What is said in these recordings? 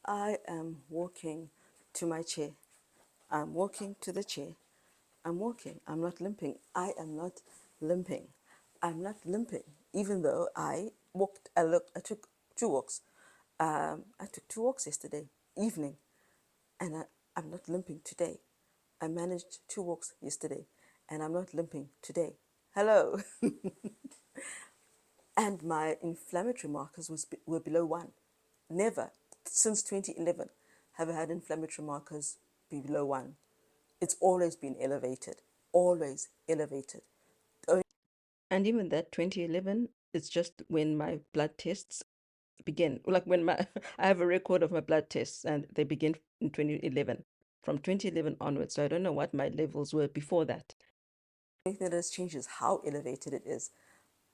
I am walking to my chair. I'm walking to the chair. I'm walking. I'm not limping. I am not limping. I'm not limping, even though I walked. I took two walks. I took two walks yesterday evening, and I'm not limping today. I managed two walks yesterday, and I'm not limping today. Hello. And my inflammatory markers were below 1. Never, since 2011, have I had inflammatory markers be below 1. It's always been elevated, always elevated. And even that 2011, it's just when my blood tests begin. Like when my I have a record of my blood tests and they begin in 2011, from 2011 onwards. So I don't know what my levels were before that. The only thing that has changed is how elevated it is.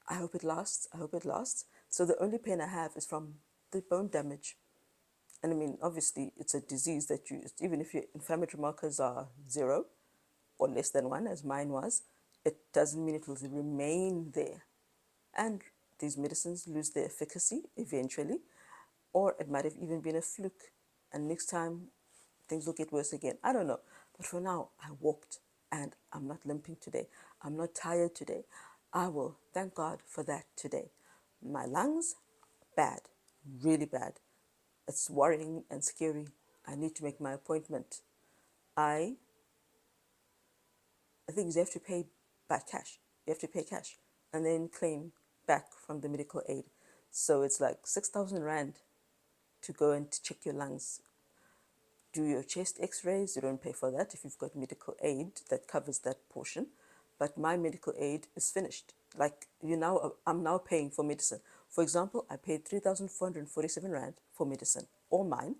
I hope it lasts. I hope it lasts. So the only pain I have is from the bone damage. And I mean, obviously, it's a disease that even if your inflammatory markers are 0 or less than 1, as mine was, it doesn't mean it will remain there. And these medicines lose their efficacy eventually, or it might have even been a fluke. And next time, things will get worse again. I don't know. But for now, I walked and I'm not limping today. I'm not tired today. I will thank God for that today. My lungs, bad, really bad. It's worrying and scary. I need to make my appointment. I think you have to pay by cash. You have to pay cash and then claim back from the medical aid. So it's like 6,000 Rand to go and to check your lungs. Do your chest x-rays. You don't pay for that if you've got medical aid that covers that portion. But my medical aid is finished. Like I'm now paying for medicine. For example, I paid 3,447 Rand for medicine, all mine.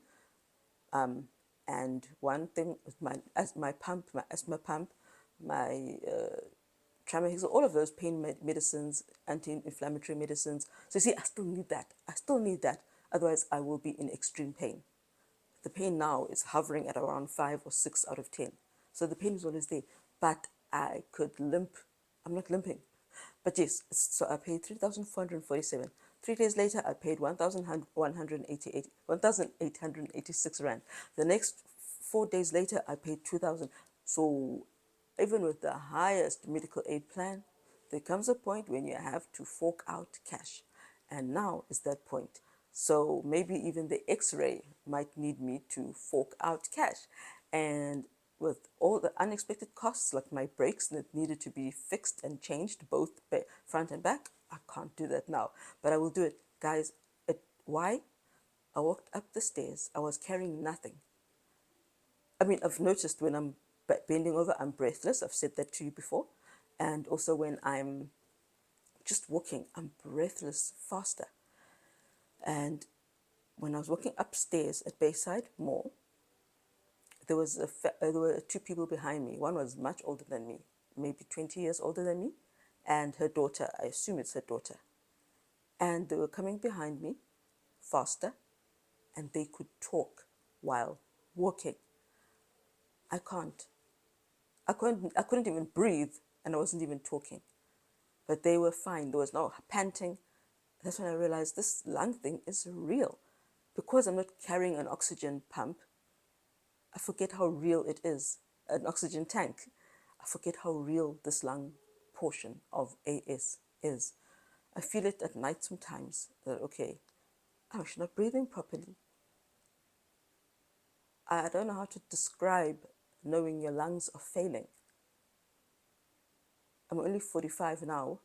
And one thing with my pump, my asthma pump, my Trimethazole, all of those pain medicines, anti-inflammatory medicines. So you see, I still need that. I still need that. Otherwise, I will be in extreme pain. The pain now is hovering at around 5 or 6 out of 10. So the pain is always there. But I could limp. I'm not limping. But yes, so I paid 3,447. 3 days later, I paid 1,886 Rand. The next 4 days later, I paid 2,000. So even with the highest medical aid plan, there comes a point when you have to fork out cash. And now is that point. So maybe even the x-ray might need me to fork out cash. And with all the unexpected costs, like my brakes that needed to be fixed and changed, both front and back, I can't do that now. But I will do it. Guys, why? I walked up the stairs. I was carrying nothing. I mean, I've noticed when I'm bending over, I'm breathless. I've said that to you before. And also when I'm just walking, I'm breathless faster. And when I was walking upstairs at Bayside Mall, there were two people behind me. One was much older than me, maybe 20 years older than me, and her daughter. I assume it's her daughter. And they were coming behind me faster, and they could talk while walking. I can't. I couldn't even breathe, and I wasn't even talking. But they were fine. There was no panting. That's when I realized this lung thing is real. Because I'm not carrying an oxygen pump, I forget how real it is, an oxygen tank. I forget how real this lung portion of AS is. I feel it at night sometimes that, okay, I'm actually not breathing properly. I don't know how to describe knowing your lungs are failing. I'm only 45 now.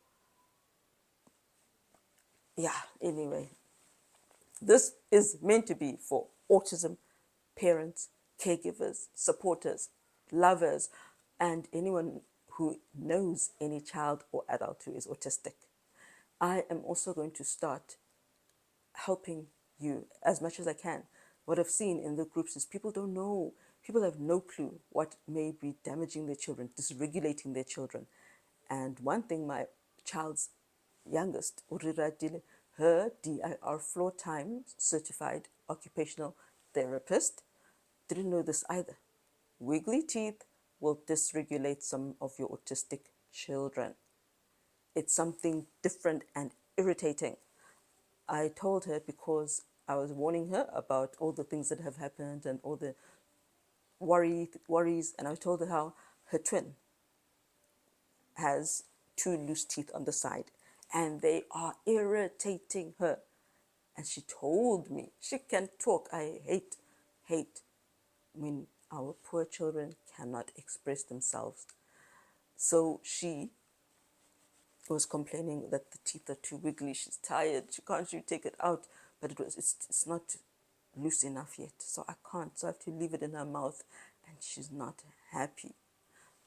Yeah, anyway, this is meant to be for autism parents, caregivers, supporters, lovers, and anyone who knows any child or adult who is autistic. I am also going to start helping you as much as I can. What I've seen in the groups is people don't know, people have no clue what may be damaging their children, dysregulating their children. And one thing my child's youngest, Uriradile, her DIR floor time certified occupational therapist, didn't know this either. Wiggly teeth will dysregulate some of your autistic children. It's something different and irritating. I told her because I was warning her about all the things that have happened and all the worries, and I told her how her twin has two loose teeth on the side and they are irritating her. And she told me she can talk. I hate when our poor children cannot express themselves. So she was complaining that the teeth are too wiggly. She's tired. She can't really take it out, but it's not loose enough yet. So I can't. So I have to leave it in her mouth, and she's not happy.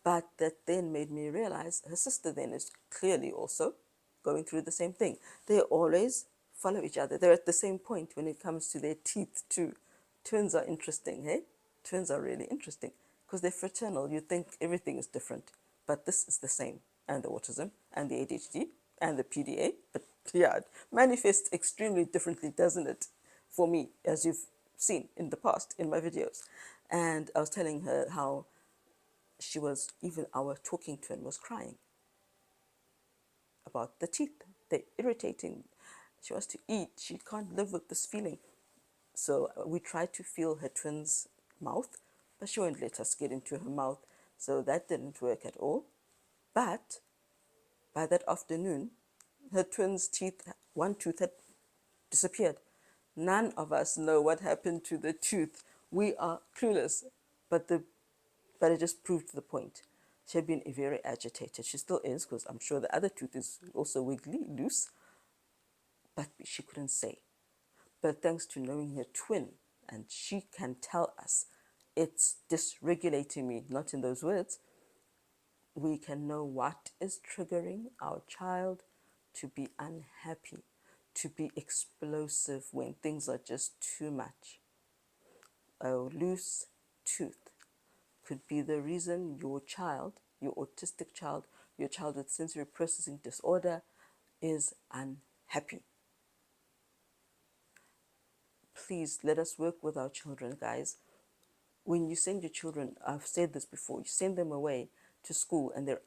But that then made me realize her sister then is clearly also going through the same thing. They always follow each other. They're at the same point when it comes to their teeth too. Twins are interesting, hey? Twins are really interesting because they're fraternal. You think everything is different, but this is the same. And the autism and the ADHD and the PDA, but yeah, it manifests extremely differently, doesn't it? For me, as you've seen in the past in my videos. And I was telling her how even our talking twin was crying about the teeth. They're irritating. She wants to eat. She can't live with this feeling. So we tried to feel her twin's mouth, but she won't let us get into her mouth. So that didn't work at all. But by that afternoon, her twin's teeth, one tooth had disappeared. None of us know what happened to the tooth. We are clueless. But but it just proved the point. She had been very agitated. She still is, because I'm sure the other tooth is also wiggly, loose, but she couldn't say. But thanks to knowing her twin, and she can tell us, it's dysregulating me, not in those words, we can know what is triggering our child to be unhappy, to be explosive when things are just too much. A loose tooth could be the reason your child, your autistic child, your child with sensory processing disorder is unhappy. Please let us work with our children, guys. When you send your children, I've said this before, you send them away to school and they're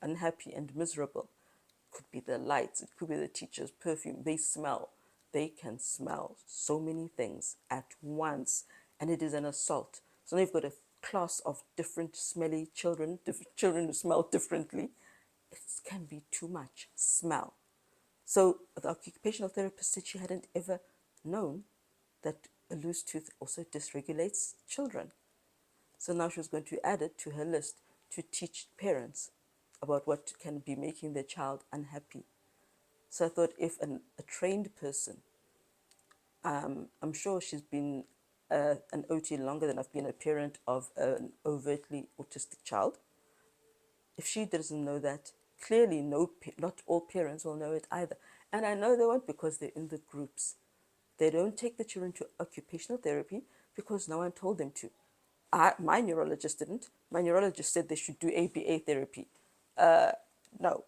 unhappy and miserable. It could be the lights, it could be the teacher's perfume, they smell. They can smell so many things at once, and it is an assault. So now you've got a class of different smelly children, children who smell differently. It can be too much smell. So the occupational therapist said she hadn't ever known that a loose tooth also dysregulates children. So now she was going to add it to her list to teach parents about what can be making their child unhappy. So I thought if a trained person, I'm sure she's been an OT longer than I've been a parent of an overtly autistic child. If she doesn't know that, clearly not all parents will know it either. And I know they won't because they're in the groups. They don't take the children to occupational therapy because no one told them to. My neurologist didn't. My neurologist said they should do ABA therapy. No,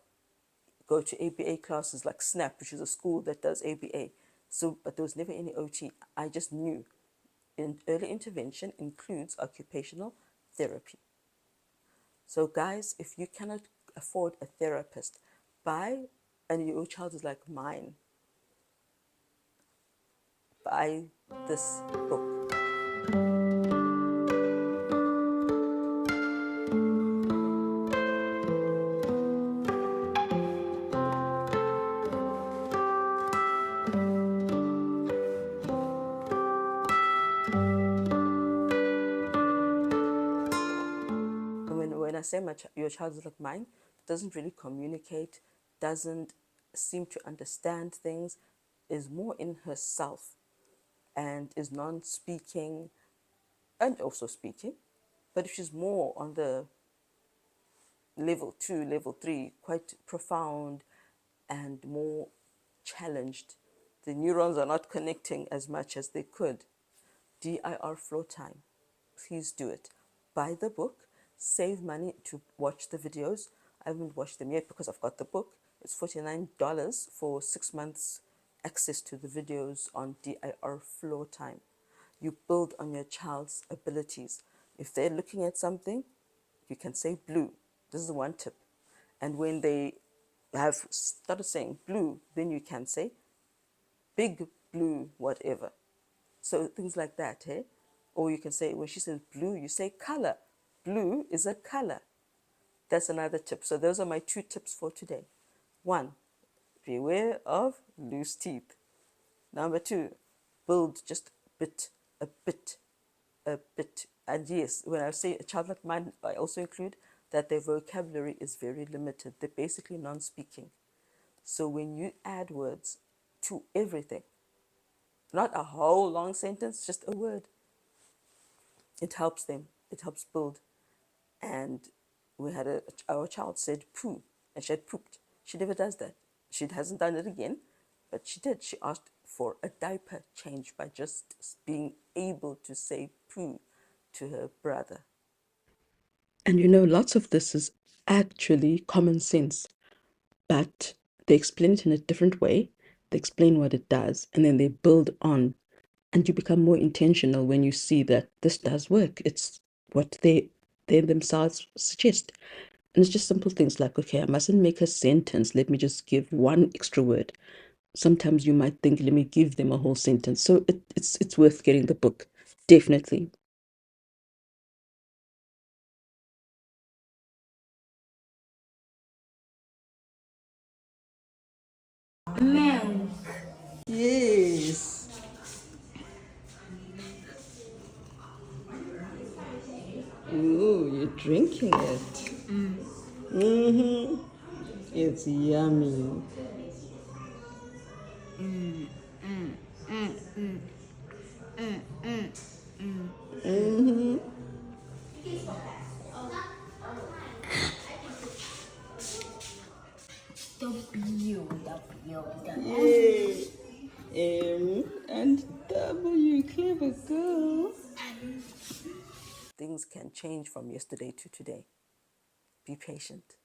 go to ABA classes like SNAP, which is a school that does ABA. So, but there was never any OT. I just knew early intervention includes occupational therapy. So guys, if you cannot afford a therapist, and your child is like mine, buy this book. When I say your child is like mine, doesn't really communicate, doesn't seem to understand things, is more in herself, and is non-speaking and also speaking. But if she's more on the level 2, level 3, quite profound and more challenged, the neurons are not connecting as much as they could. DIR floor time. Please do it. Buy the book, save money to watch the videos. I haven't watched them yet because I've got the book. It's $49 for 6 months access to the videos on DIR floor time. You build on your child's abilities. If they're looking at something, you can say blue. This is one tip. And when they have started saying blue, then you can say big blue, whatever. So things like that, eh? Or you can say, when she says blue, you say color. Blue is a color. That's another tip. So those are my 2 tips for today. 1, beware of loose teeth. Number 2, build just a bit, a bit. And yes, when I say a child like mine, I also include that their vocabulary is very limited. They're basically non-speaking. So when you add words to everything, not a whole long sentence, just a word, it helps them. It helps build. And we had our child said poo, and she had pooped. She never does that. She hasn't done it again, but she did. She asked for a diaper change by just being able to say poo to her brother. And lots of this is actually common sense, but they explain it in a different way. They explain what it does, and then they build on. And you become more intentional when you see that this does work. It's what they themselves suggest. And it's just simple things like, okay, I mustn't make a sentence. Let me just give one extra word. Sometimes you might think, let me give them a whole sentence. So it's worth getting the book. Definitely. Milk. Yes. Ooh, you're drinking it. Mm-hmm. It's yummy. Mm-hmm. W, W, Yay. And W, clever girl. Things can change from yesterday to today. Be patient.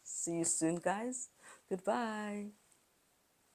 See you soon, guys. Goodbye.